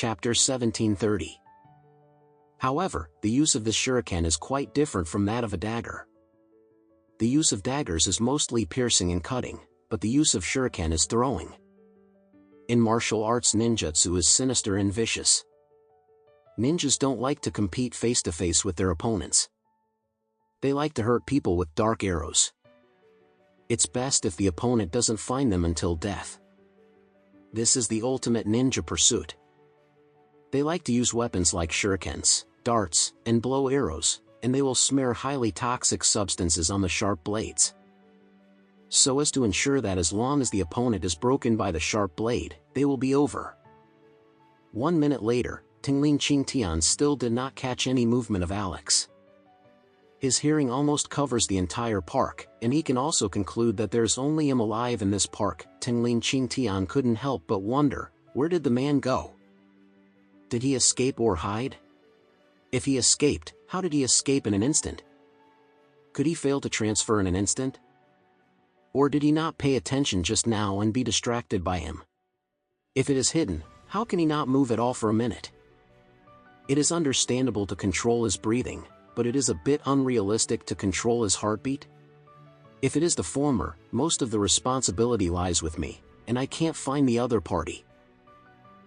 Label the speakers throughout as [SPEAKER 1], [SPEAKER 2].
[SPEAKER 1] Chapter 1730. However, the use of this shuriken is quite different from that of a dagger. The use of daggers is mostly piercing and cutting, but the use of shuriken is throwing. In martial arts, ninjutsu is sinister and vicious. Ninjas don't like to compete face-to-face with their opponents. They like to hurt people with dark arrows. It's best if the opponent doesn't find them until death. This is the ultimate ninja pursuit. They like to use weapons like shurikens, darts, and blow arrows, and they will smear highly toxic substances on the sharp blades, so as to ensure that as long as the opponent is broken by the sharp blade, they will be over. 1 minute later, Tingling Qingtian still did not catch any movement of Alex. His hearing almost covers the entire park, and he can also conclude that there's only him alive in this park. Tingling Qingtian couldn't help but wonder, where did the man go? Did he escape or hide? If he escaped, how did he escape in an instant? Could he fail to transfer in an instant? Or did he not pay attention just now and be distracted by him? If it is hidden, how can he not move at all for a minute? It is understandable to control his breathing, but it is a bit unrealistic to control his heartbeat. If it is the former, most of the responsibility lies with me, and I can't find the other party.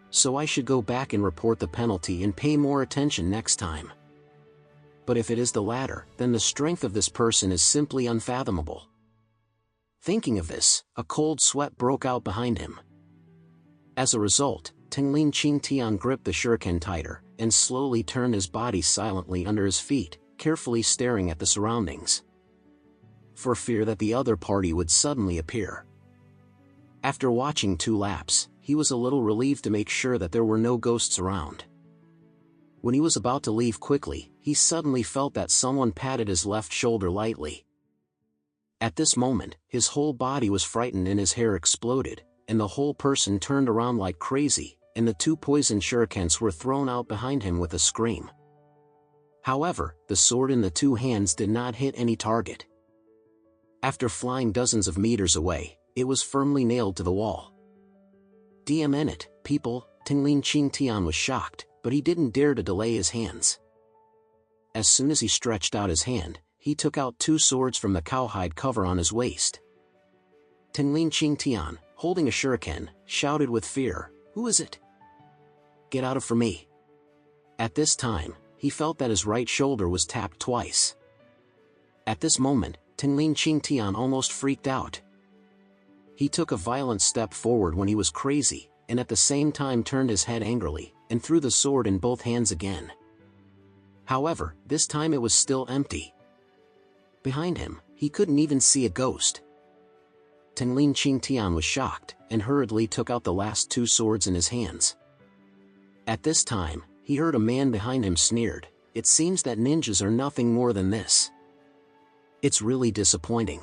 [SPEAKER 1] So I should go back and report the penalty and pay more attention next time. But if it is the latter, then the strength of this person is simply unfathomable. Thinking of this, a cold sweat broke out behind him. As a result, Tingling Qingtian gripped the shuriken tighter, and slowly turned his body silently under his feet, carefully staring at the surroundings, for fear that the other party would suddenly appear. After watching 2 laps, he was a little relieved to make sure that there were no ghosts around. When he was about to leave quickly, he suddenly felt that someone patted his left shoulder lightly. At this moment, his whole body was frightened and his hair exploded, and the whole person turned around like crazy, and the 2 poisoned shurikens were thrown out behind him with a scream. However, the sword in the 2 hands did not hit any target. After flying dozens of meters away, it was firmly nailed to the wall. "DM in it, people," Tingling Qingtian was shocked, but he didn't dare to delay his hands. As soon as he stretched out his hand, he took out 2 swords from the cowhide cover on his waist. Tingling Qingtian, holding a shuriken, shouted with fear, "Who is it? Get out of for me." At this time, he felt that his right shoulder was tapped twice. At this moment, Tingling Qingtian almost freaked out. He took a violent step forward when he was crazy, and at the same time turned his head angrily, and threw the sword in both hands again. However, this time it was still empty. Behind him, he couldn't even see a ghost. Tingling Qingtian was shocked, and hurriedly took out the last 2 swords in his hands. At this time, he heard a man behind him sneered, "It seems that ninjas are nothing more than this. It's really disappointing."